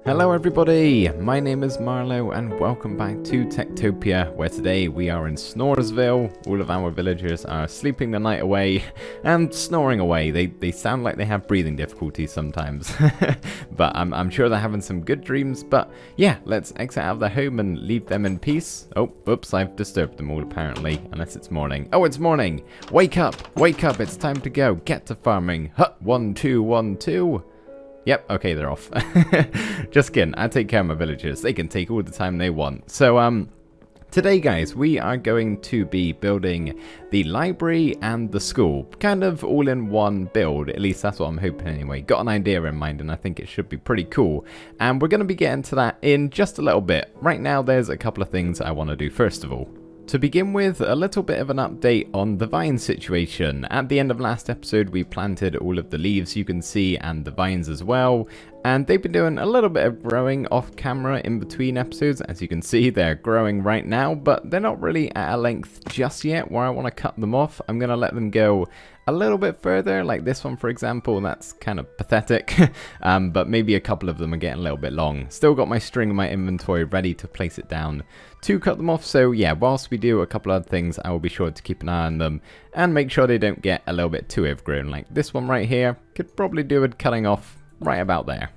Hello everybody, my name is Marlo and welcome back to TekTopia, where today we are in Snoresville. All of our villagers are sleeping the night away and snoring away. They sound like they have breathing difficulties sometimes, but I'm sure they're having some good dreams. But yeah, let's exit out of their home and leave them in peace. Oh, oops, I've disturbed them all apparently, unless it's morning. Oh, it's morning! Wake up, it's time to go, get to farming. Huh, 1, 2, 1, 2. Yep, okay, they're off. Just kidding, I take care of my villagers. They can take all the time they want. So, today, guys, we are going to be building the library and the school. Kind of all in one build, at least that's what I'm hoping anyway. Got an idea in mind and I think it should be pretty cool. And we're going to be getting to that in just a little bit. Right now, there's a couple of things I want to do first of all. To begin with, a little bit of an update on the vine situation. At the end of last episode, we planted all of the leaves you can see and the vines as well. And they've been doing a little bit of growing off camera in between episodes. As you can see, they're growing right now, but they're not really at a length just yet where I want to cut them off. I'm going to let them go a little bit further, like this one for example. That's kind of pathetic, but maybe a couple of them are getting a little bit long. Still got my string in my inventory ready to place it down to cut them off. So yeah, whilst we do a couple other things, I will be sure to keep an eye on them and make sure they don't get a little bit too overgrown. Like this one right here, could probably do with cutting off right about there.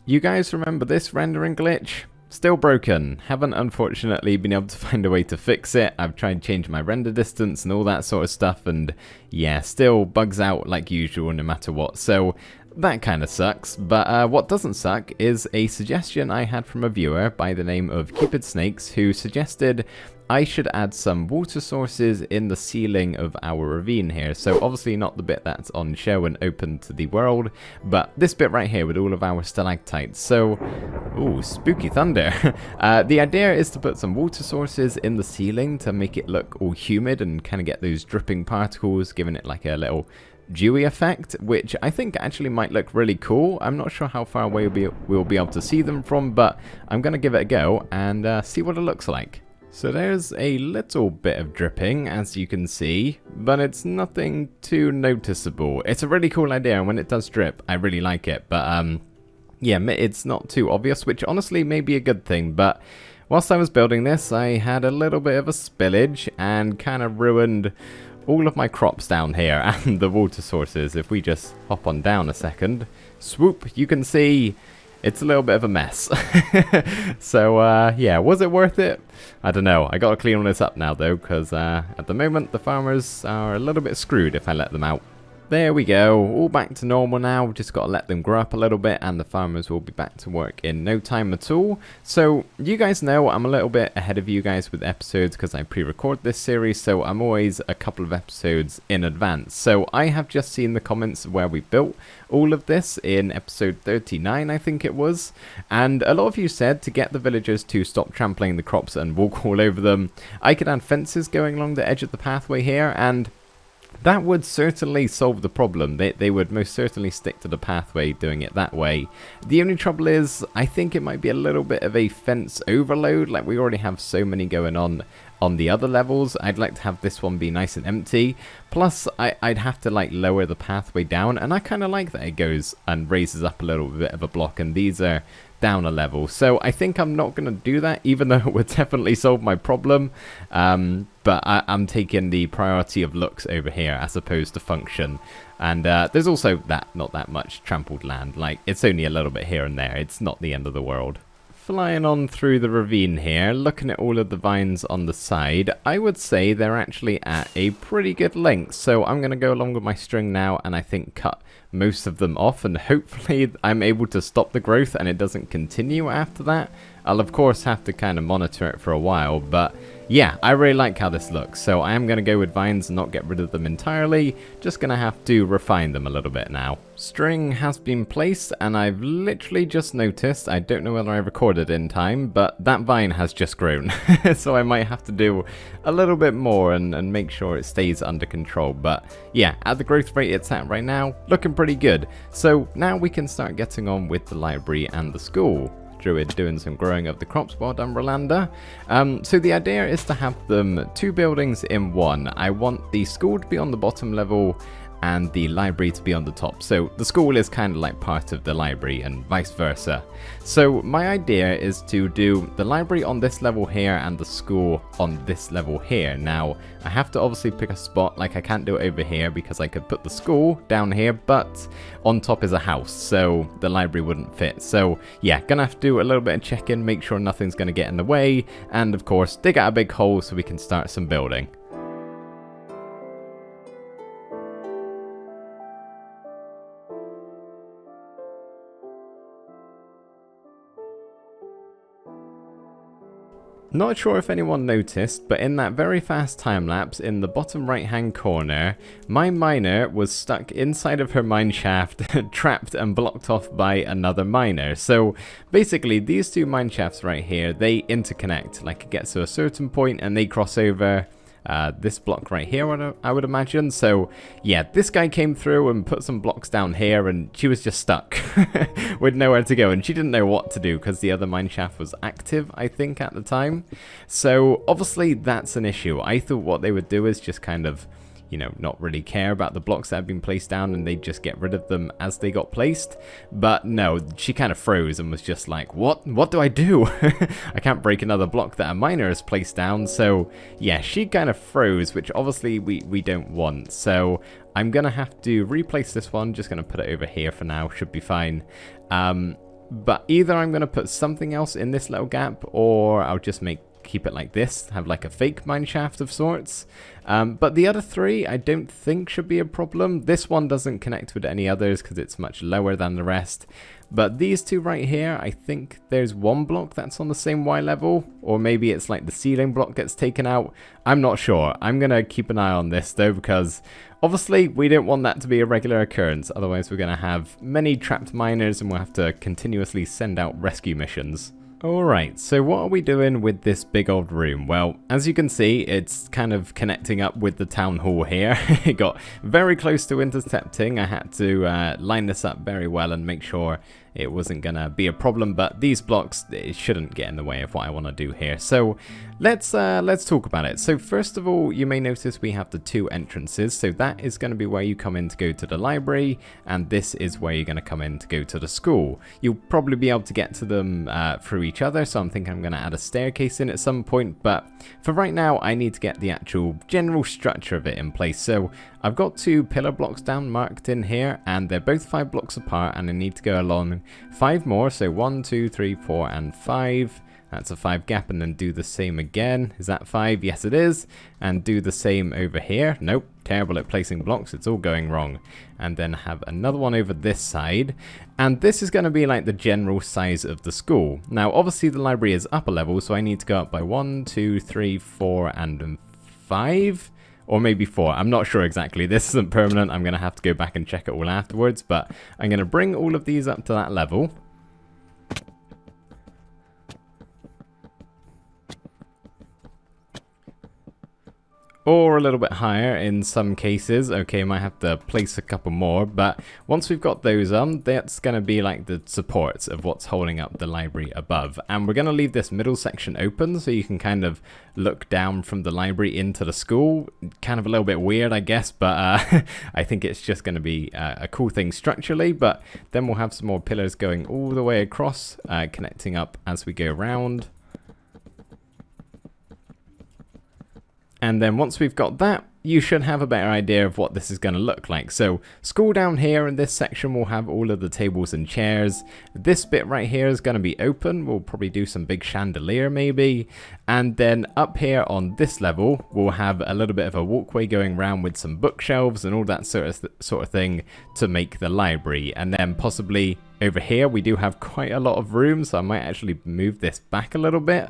You guys remember this rendering glitch? Still broken. Haven't unfortunately been able to find a way to fix it. I've tried changing my render distance and all that sort of stuff, and yeah, still bugs out like usual no matter what. So that kind of sucks, but what doesn't suck is a suggestion I had from a viewer by the name of Cupid Snakes, who suggested I should add some water sources in the ceiling of our ravine here. So obviously not the bit that's on show and open to the world, but this bit right here with all of our stalactites. So, ooh, spooky thunder. The idea is to put some water sources in the ceiling to make it look all humid and kind of get those dripping particles, giving it like a little dewy effect, which I think actually might look really cool. I'm not sure how far away we'll be able to see them from, but I'm going to give it a go and see what it looks like. So there's a little bit of dripping, as you can see, but it's nothing too noticeable. It's a really cool idea, and when it does drip, I really like it. But yeah, it's not too obvious, which honestly may be a good thing. But whilst I was building this, I had a little bit of a spillage and kind of ruined all of my crops down here and the water sources. If we just hop on down a second, swoop, you can see it's a little bit of a mess. So, yeah, was it worth it? I don't know. I gotta clean all this up now, though, because at the moment, the farmers are a little bit screwed if I let them out. There we go, all back to normal now. Just got to let them grow up a little bit and the farmers will be back to work in no time at all. So you guys know I'm a little bit ahead of you guys with episodes because I pre-record this series, so I'm always a couple of episodes in advance. So I have just seen the comments where we built all of this in episode 39, I think it was, and a lot of you said to get the villagers to stop trampling the crops and walk all over them, I could add fences going along the edge of the pathway here, and that would certainly solve the problem. They would most certainly stick to the pathway doing it that way. The only trouble is, I think it might be a little bit of a fence overload. Like, we already have so many going on the other levels. I'd like to have this one be nice and empty. Plus, I'd have to like lower the pathway down, and I kind of like that it goes and raises up a little bit of a block, and these are down a level. So I think I'm not going to do that, even though it would definitely solve my problem. But I'm taking the priority of looks over here as opposed to function. And there's also not that much trampled land. Like, it's only a little bit here and there. It's not the end of the world. Flying on through the ravine here, looking at all of the vines on the side, I would say they're actually at a pretty good length. So I'm going to go along with my string now and I think cut most of them off, and hopefully I'm able to stop the growth and it doesn't continue after that. I'll of course have to kind of monitor it for a while, but yeah, I really like how this looks. So I am going to go with vines and not get rid of them entirely. Just going to have to refine them a little bit now. String has been placed and I've literally just noticed, I don't know whether I recorded in time, but that vine has just grown. So I might have to do a little bit more and make sure it stays under control. But yeah, at the growth rate it's at right now, looking pretty good. So now we can start getting on with the library and the school. Druid doing some growing of the crops while done, Rolanda. So the idea is to have them two buildings in one. I want the school to be on the bottom level and the library to be on the top. So the school is kind of like part of the library and vice versa. So my idea is to do the library on this level here and the school on this level here. Now I have to obviously pick a spot, like I can't do it over here because I could put the school down here, but on top is a house, so the library wouldn't fit. So yeah, gonna have to do a little bit of check-in, make sure nothing's gonna get in the way, and of course dig out a big hole so we can start some building. Not sure if anyone noticed, but in that very fast time lapse in the bottom right hand corner, my miner was stuck inside of her mine shaft, trapped and blocked off by another miner. So basically these two mine shafts right here, they interconnect. Like it gets to a certain point and they cross over this block right here, I would imagine. So yeah, this guy came through and put some blocks down here and she was just stuck with nowhere to go, and she didn't know what to do because the other mine shaft was active, I think, at the time. So obviously that's an issue. I thought what they would do is just kind of, you know, not really care about the blocks that have been placed down and they'd just get rid of them as they got placed. But no, she kind of froze and was just like, what do I do? I can't break another block that a miner has placed down. So yeah, she kind of froze, which obviously we don't want. So I'm gonna have to replace this one. Just gonna put it over here for now, should be fine. But either I'm gonna put something else in this little gap, or I'll just keep it like this, have like a fake mine shaft of sorts. But the other three I don't think should be a problem. This one doesn't connect with any others because it's much lower than the rest. But these two right here, I think there's one block that's on the same Y level, or maybe it's like the ceiling block gets taken out. I'm not sure. I'm gonna keep an eye on this though, because obviously we don't want that to be a regular occurrence. Otherwise we're gonna have many trapped miners and we'll have to continuously send out rescue missions. Alright, so what are we doing with this big old room? Well, as you can see, it's kind of connecting up with the town hall here. It got very close to intercepting. I had to line this up very well and make sure it wasn't gonna be a problem, but these blocks, it shouldn't get in the way of what I want to do here. So let's talk about it. So first of all, you may notice we have the two entrances. So that is going to be where you come in to go to the library, and this is where you're going to come in to go to the school. You'll probably be able to get to them through each other, so I'm thinking I'm going to add a staircase in at some point, but for right now I need to get the actual general structure of it in place. So I've got two pillar blocks down marked in here, and they're both 5 blocks apart, and I need to go along 5 more. So 1, 2, 3, 4, and 5. That's a 5 gap, and then do the same again. Is that 5? Yes, it is. And do the same over here. Nope, terrible at placing blocks. It's all going wrong. And then have another one over this side. And this is going to be like the general size of the school. Now, obviously the library is upper level, so I need to go up by 1, 2, 3, 4, and 5. Or maybe 4, I'm not sure exactly. This isn't permanent. I'm going to have to go back and check it all afterwards. But I'm going to bring all of these up to that level. Or a little bit higher in some cases. Okay, might have to place a couple more, but once we've got those on, that's going to be like the supports of what's holding up the library above. And we're going to leave this middle section open so you can kind of look down from the library into the school. Kind of a little bit weird, I guess, but I think it's just going to be a cool thing structurally. But then we'll have some more pillars going all the way across, connecting up as we go around. And then once we've got that, you should have a better idea of what this is going to look like. So school down here in this section will have all of the tables and chairs. This bit right here is going to be open. We'll probably do some big chandelier maybe. And then up here on this level, we'll have a little bit of a walkway going around with some bookshelves and all that sort of thing to make the library. And then possibly over here we do have quite a lot of room, so I might actually move this back a little bit.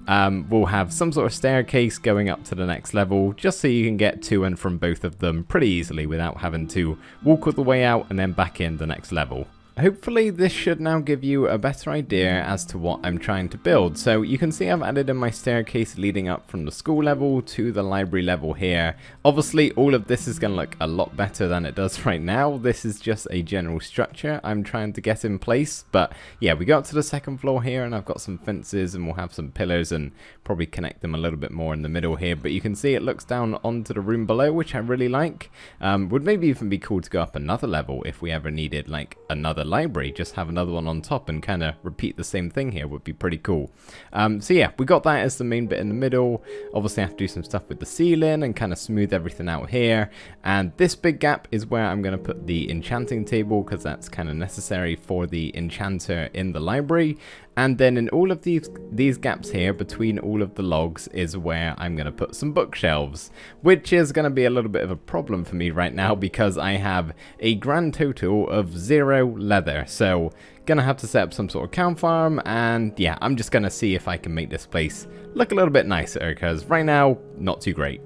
We'll have some sort of staircase going up to the next level, just so you can get to and from both of them pretty easily without having to walk all the way out and then back in the next level. hopefully this should now give you a better idea as to what I'm trying to build. So you can see I've added in my staircase leading up from the school level to the library level here. Obviously all of this is going to look a lot better than it does right now. This is just a general structure I'm trying to get in place. But yeah, we got to the second floor here and I've got some fences and we'll have some pillars and probably connect them a little bit more in the middle here. But you can see it looks down onto the room below, which I really like. Would maybe even be cool to go up another level if we ever needed like another library, just have another one on top and kind of repeat the same thing here would be pretty cool. So yeah, we got that as the main bit in the middle. Obviously I have to do some stuff with the ceiling and kind of smooth everything out here, and this big gap is where I'm going to put the enchanting table because that's kind of necessary for the enchanter in the library. And then in all of these gaps here between all of the logs is where I'm going to put some bookshelves, which is going to be a little bit of a problem for me right now because I have a grand total of 0 leather. So gonna have to set up some sort of cow farm, and yeah, I'm just gonna see if I can make this place look a little bit nicer because right now, not too great.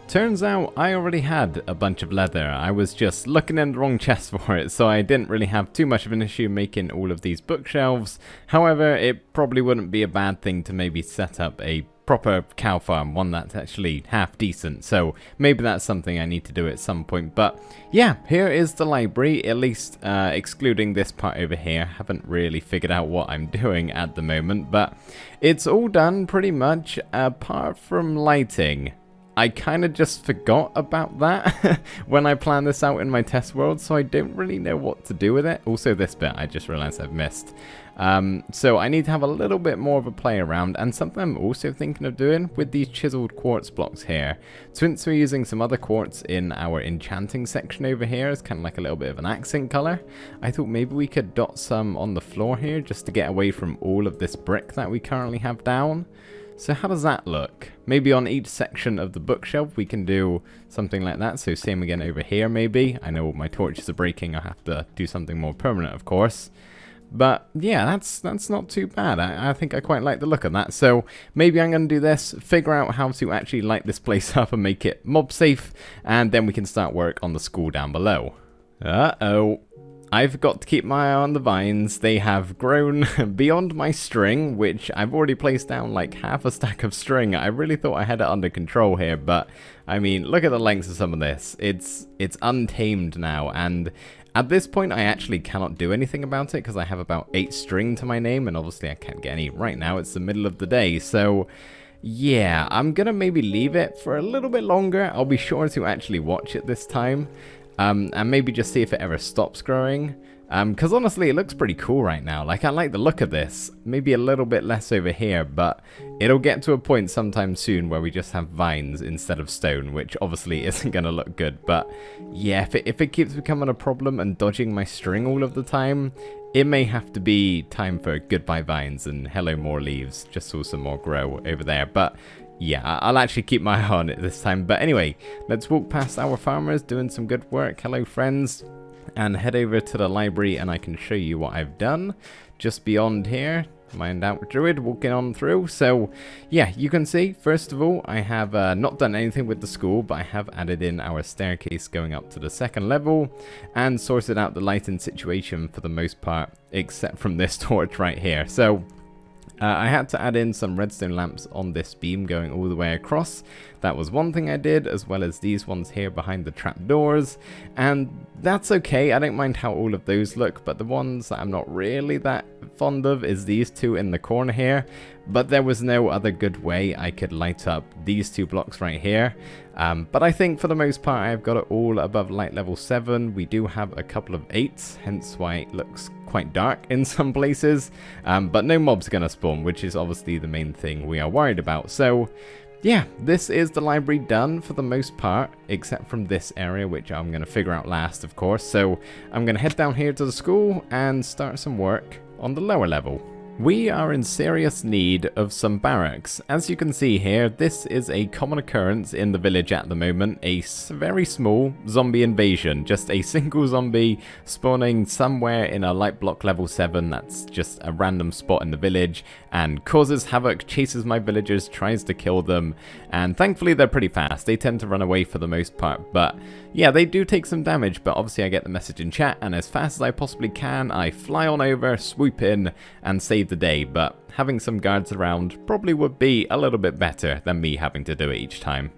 Turns out I already had a bunch of leather. I was just looking in the wrong chest for it, so I didn't really have too much of an issue making all of these bookshelves. However, it probably wouldn't be a bad thing to maybe set up a proper cow farm, one that's actually half decent, so maybe that's something I need to do at some point. But yeah, here is the library, at least excluding this part over here. Haven't really figured out what I'm doing at the moment, but it's all done pretty much apart from lighting. I kind of just forgot about that when I planned this out in my test world, so I don't really know what to do with it. Also, this bit I just realized I've missed. So I need to have a little bit more of a play around, and something I'm also thinking of doing with these chiseled quartz blocks here. Since we're using some other quartz in our enchanting section over here as kind of like a little bit of an accent color, I thought maybe we could dot some on the floor here just to get away from all of this brick that we currently have down. So how does that look? Maybe on each section of the bookshelf we can do something like that. So same again over here maybe. I know my torches are breaking. I have to do something more permanent, of course. But yeah, that's not too bad. I think I quite like the look of that. So maybe I'm going to do this, figure out how to actually light this place up and make it mob safe. And then we can start work on the school down below. Uh-oh. I've got to keep my eye on the vines. They have grown beyond my string, which I've already placed down like half a stack of string. I really thought I had it under control here, but I mean, look at the lengths of some of this. It's untamed now, and at this point I actually cannot do anything about it because I have about 8 string to my name, and obviously I can't get any right now. It's the middle of the day, so yeah, I'm gonna maybe leave it for a little bit longer. I'll be sure to actually watch it this time. And maybe just see if it ever stops growing. Because honestly, it looks pretty cool right now. Like, I like the look of this. Maybe a little bit less over here, but it'll get to a point sometime soon where we just have vines instead of stone, which obviously isn't going to look good. But yeah, if it keeps becoming a problem and dodging my string all of the time, it may have to be time for goodbye vines and hello more leaves. Just saw some more grow over there. But yeah, I'll actually keep my eye on it this time. But anyway, let's walk past our farmers doing some good work. Hello, friends. And head over to the library and I can show you what I've done. Just beyond here, Mind Out Druid walking on through. So yeah, you can see, first of all, I have not done anything with the school, but I have added in our staircase going up to the 2nd level and sorted out the lighting situation for the most part, except from this torch right here. So I had to add in some redstone lamps on this beam going all the way across. That was one thing I did, as well as these ones here behind the trapdoors. And that's okay, I don't mind how all of those look, but the ones that I'm not really that fond of is these two in the corner here. But there was no other good way I could light up these 2 blocks right here. But I think for the most part I've got it all above light level 7. We do have a couple of 8s, hence why it looks quite dark in some places. But no mobs are going to spawn, which is obviously the main thing we are worried about. So yeah, this is the library done for the most part, except from this area, which I'm going to figure out last, of course. So I'm going to head down here to the school and start some work on the lower level. We are in serious need of some barracks. As you can see here, this is a common occurrence in the village at the moment. A very small zombie invasion. Just a single zombie spawning somewhere in a light block level 7. That's just a random spot in the village and causes havoc, chases my villagers, tries to kill them. And thankfully they're pretty fast. They tend to run away for the most part. But yeah, they do take some damage. But obviously I get the message in chat, and as fast as I possibly can, I fly on over, swoop in, and save the day. But having some guards around probably would be a little bit better than me having to do it each time.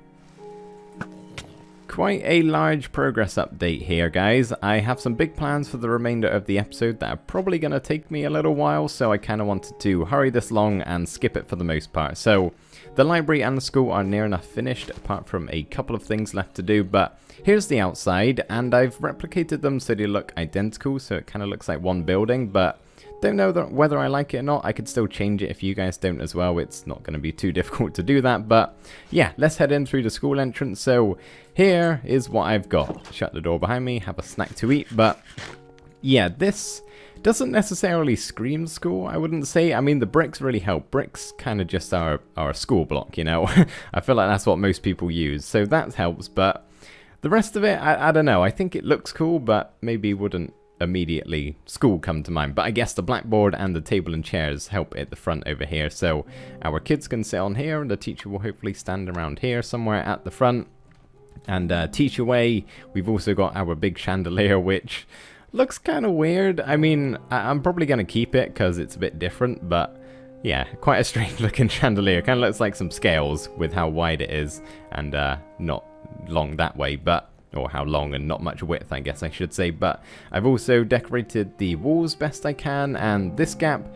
Quite a large progress update here, guys. I have some big plans for the remainder of the episode that are probably going to take me a little while, so I kind of wanted to hurry this along and skip it for the most part. So the library and the school are near enough finished, apart from a couple of things left to do, but here's the outside, and I've replicated them so they look identical, so it kind of looks like one building, but don't know whether I like it or not. I could still change it if you guys don't as well. It's not going to be too difficult to do that. But yeah, let's head in through the school entrance. So here is what I've got. Shut the door behind me, have a snack to eat. But yeah, this doesn't necessarily scream school, I wouldn't say. I mean, the bricks really help. Bricks kind of just are a school block, you know. I feel like that's what most people use. So that helps. But the rest of it, I don't know. I think it looks cool, but maybe wouldn't immediately school come to mind. But I guess the blackboard and the table and chairs help at the front over here, so our kids can sit on here and the teacher will hopefully stand around here somewhere at the front and teach away. We've also got our big chandelier, which looks kind of weird. I mean, I'm probably going to keep it because it's a bit different, but yeah, quite a strange looking chandelier. Kind of looks like some scales with how wide it is and not long that way, but or how long and not much width, I guess I should say. But I've also decorated the walls best I can, and this gap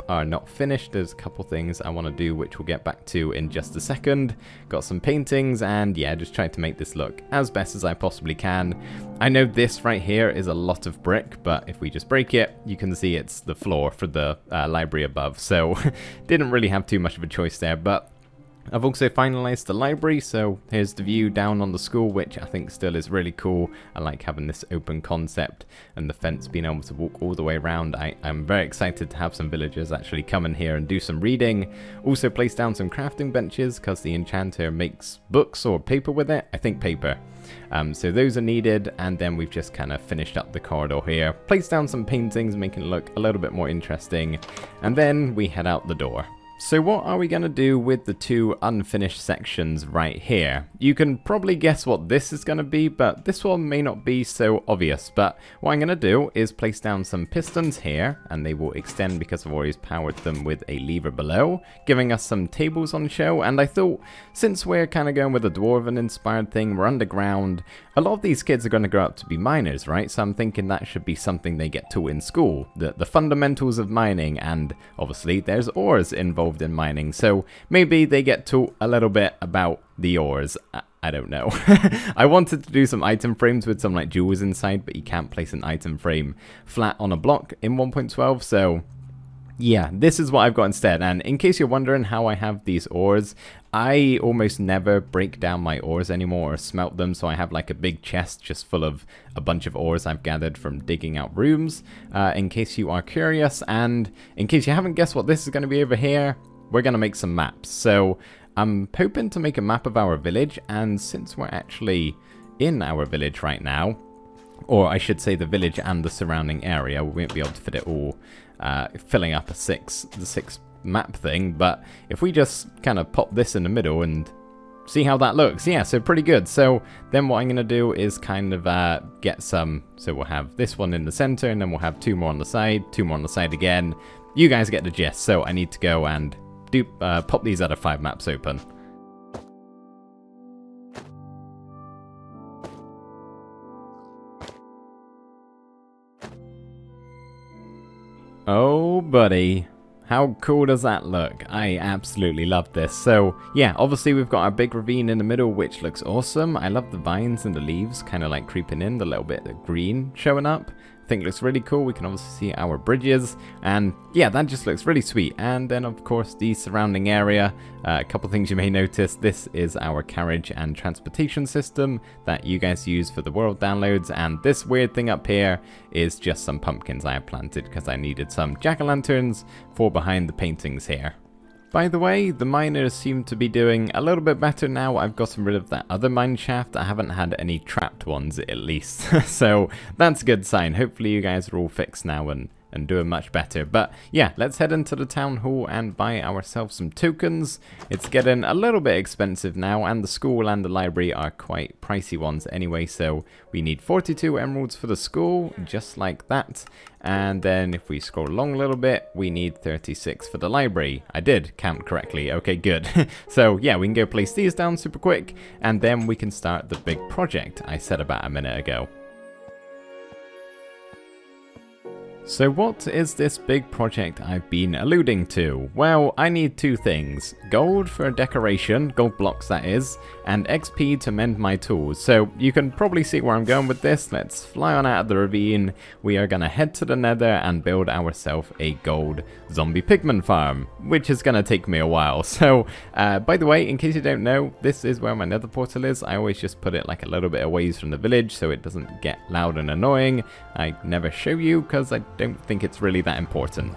are not finished. There's a couple things I want to do, which we'll get back to in just a second. Got some paintings, and yeah, just trying to make this look as best as I possibly can. I know this right here is a lot of brick, but if we just break it, you can see it's the floor for the library above, so didn't really have too much of a choice there. But I've also finalized the library, so here's the view down on the school, which I think still is really cool. I like having this open concept and the fence being able to walk all the way around. I'm very excited to have some villagers actually come in here and do some reading. Also place down some crafting benches because the enchanter makes books or paper with it. I think paper. So those are needed, and then we've just kind of finished up the corridor here. Place down some paintings, making it look a little bit more interesting, and then we head out the door. So what are we going to do with the two unfinished sections right here? You can probably guess what this is going to be, but this one may not be so obvious. But what I'm going to do is place down some pistons here, and they will extend because I've always powered them with a lever below, giving us some tables on show. And I thought, since we're kind of going with a dwarven inspired thing, we're underground, a lot of these kids are going to grow up to be miners, right? So I'm thinking that should be something they get taught in school, the fundamentals of mining, and obviously there's ores involved in mining, so maybe they get taught a little bit about the ores. I don't know. I wanted to do some item frames with some like jewels inside, but you can't place an item frame flat on a block in 1.12, so yeah, this is what I've got instead. And in case you're wondering how I have these ores, I almost never break down my ores anymore or smelt them, so I have like a big chest just full of a bunch of ores I've gathered from digging out rooms, in case you are curious. And in case you haven't guessed what this is going to be over here, we're going to make some maps. So I'm hoping to make a map of our village, and since we're actually in our village right now, or I should say the village and the surrounding area, we won't be able to fit it all filling up the six map thing, but if we just kind of pop this in the middle and see how that looks, yeah, so pretty good. So then what I'm going to do is kind of get some, so we'll have this one in the center, and then we'll have two more on the side again. You guys get the gist, so I need to go and do pop these other 5 maps open. Oh, buddy. How cool does that look? I absolutely love this. So, yeah, obviously we've got our big ravine in the middle, which looks awesome. I love the vines and the leaves kind of like creeping in, the little bit of green showing up. think looks really cool. We can obviously see our bridges, and yeah, that just looks really sweet. And then of course the surrounding area, a couple things you may notice. This is our carriage and transportation system that you guys use for the world downloads, and this weird thing up here is just some pumpkins I have planted because I needed some jack-o'-lanterns for behind the paintings here. By the way, the miners seem to be doing a little bit better now. I've gotten rid of that other mine shaft. I haven't had any trapped ones at least. So that's a good sign. Hopefully you guys are all fixed now and doing much better. But yeah, let's head into the town hall and buy ourselves some tokens. It's getting a little bit expensive now, and the school and the library are quite pricey ones anyway. So we need 42 emeralds for the school, just like that. And then if we scroll along a little bit, we need 36 for the library. I did count correctly. Okay, good. So yeah, we can go place these down super quick, and then we can start the big project I said about a minute ago. So what is this big project I've been alluding to? Well, I need two things. Gold for decoration, gold blocks that is, and XP to mend my tools. So you can probably see where I'm going with this. Let's fly on out of the ravine. We are going to head to the nether and build ourselves a gold zombie pigman farm, which is going to take me a while. So by the way, in case you don't know, this is where my nether portal is. I always just put it like a little bit away from the village so it doesn't get loud and annoying. I never show you because I don't think it's really that important.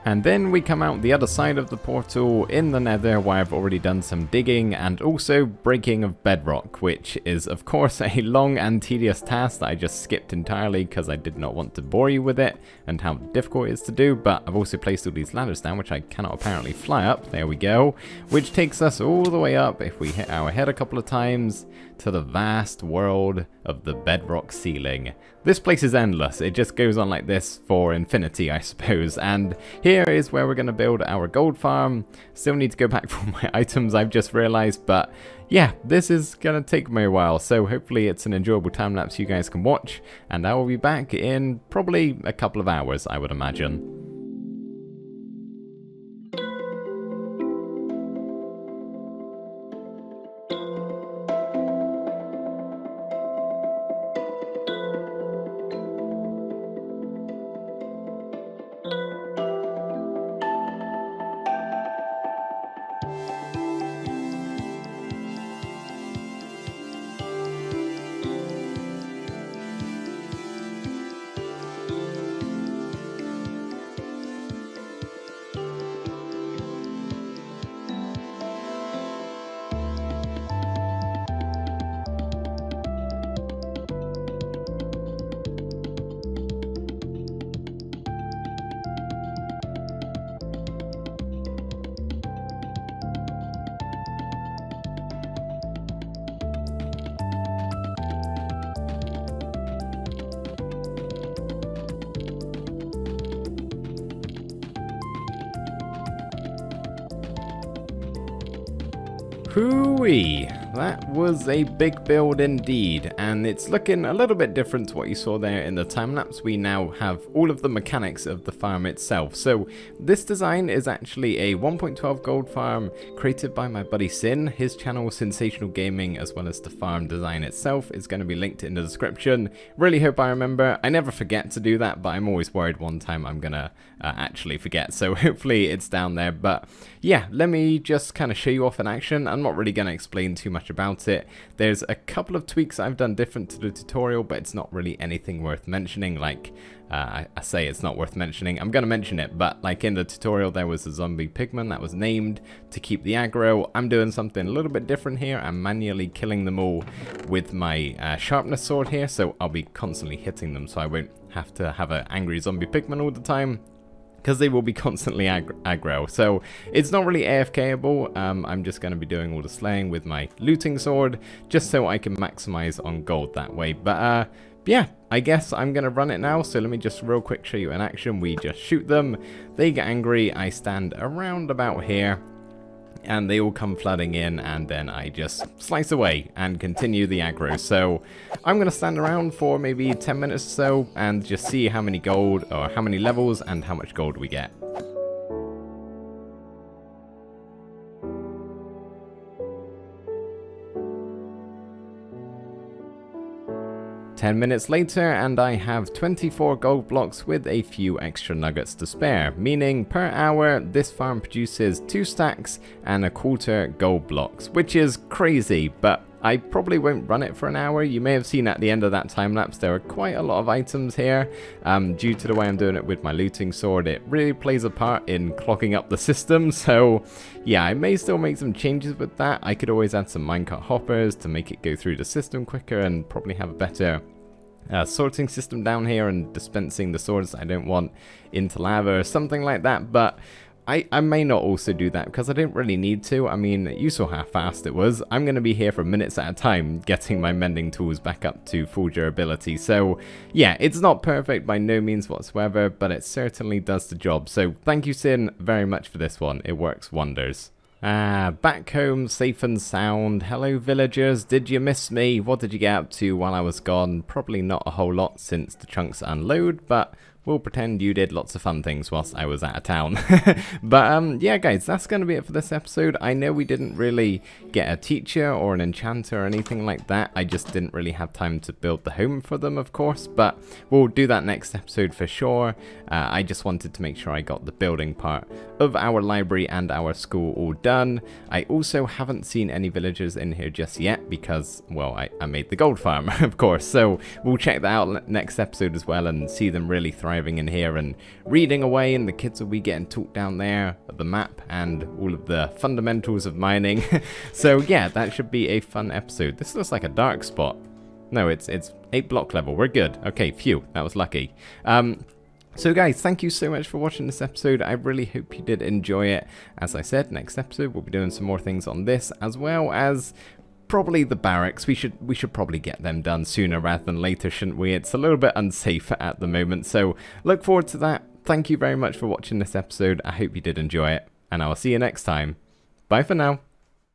And then we come out the other side of the portal in the nether, where I've already done some digging and also breaking of bedrock, which is of course a long and tedious task that I just skipped entirely because I did not want to bore you with it and how difficult it is to do. But I've also placed all these ladders down, which I cannot apparently fly up. There we go. Which takes us all the way up, if we hit our head a couple of times, to the vast world of the bedrock ceiling. This place is endless. It just goes on like this for infinity, I suppose. And here is where we're going to build our gold farm. Still need to go back for my items, I've just realized. But yeah, this is going to take me a while. So hopefully it's an enjoyable time lapse you guys can watch. And I will be back in probably a couple of hours, I would imagine. Hooey! That was a big build indeed, and it's looking a little bit different to what you saw there in the time lapse. We now have all of the mechanics of the farm itself. So this design is actually a 1.12 gold farm created by my buddy Sin. His channel Sensational Gaming, as well as the farm design itself, is going to be linked in the description. Really hope I remember. I never forget to do that, but I'm always worried one time I'm gonna actually forget, so hopefully it's down there. But yeah, let me just kind of show you off in action. I'm not really going to explain too much about it. There's a couple of tweaks I've done different to the tutorial, but it's not really anything worth mentioning. Like I say, it's not worth mentioning. I'm going to mention it, but like in the tutorial there was a zombie pigman that was named to keep the aggro. I'm doing something a little bit different here. I'm manually killing them all with my sharpness sword here, so I'll be constantly hitting them, so I won't have to have an angry zombie pigman all the time, because they will be constantly aggro. So it's not really AFKable. I'm just going to be doing all the slaying with my looting sword, just so I can maximize on gold that way. But yeah, I guess I'm going to run it now. So let me just real quick show you in action. We just shoot them. They get angry. I stand around about here, and they all come flooding in, and then I just slice away and continue the aggro. So I'm going to stand around for maybe 10 minutes or so and just see how many gold, or how many levels and how much gold we get. 10 minutes later and I have 24 gold blocks with a few extra nuggets to spare, meaning per hour this farm produces 2 stacks and a quarter gold blocks, which is crazy, but I probably won't run it for an hour. You may have seen at the end of that time lapse there are quite a lot of items here. Due to the way I'm doing it with my looting sword, it really plays a part in clogging up the system. So yeah, I may still make some changes with that. I could always add some minecart hoppers to make it go through the system quicker and probably have a better sorting system down here and dispensing the swords I don't want into lava or something like that. But I may not also do that because I didn't really need to. I mean, you saw how fast it was. I'm going to be here for minutes at a time getting my mending tools back up to full durability. So yeah, it's not perfect by no means whatsoever, but it certainly does the job. So thank you, Sin, very much for this one. It works wonders. Back home safe and sound. Hello villagers, did you miss me? What did you get up to while I was gone? Probably not a whole lot since the chunks unload, but we'll pretend you did lots of fun things whilst I was out of town. But yeah guys, that's going to be it for this episode. I know we didn't really get a teacher or an enchanter or anything like that. I just didn't really have time to build the home for them, of course, but we'll do that next episode for sure. I just wanted to make sure I got the building part of our library and our school all done. I also haven't seen any villagers in here just yet because, well, I made the gold farm, of course, so we'll check that out next episode as well and see them really thriving in here and reading away, and the kids will be getting taught down there at the map and all of the fundamentals of mining. So yeah, that should be a fun episode. This looks like a dark spot. No, it's 8 block level. We're good. Okay, phew, that was lucky. So guys, thank you so much for watching this episode. I really hope you did enjoy it. As I said, next episode we'll be doing some more things on this, as well as probably the barracks. We should probably get them done sooner rather than later, shouldn't we? It's a little bit unsafe at the moment, so look forward to that. Thank you very much for watching this episode. I hope you did enjoy it, and I will see you next time. Bye for now.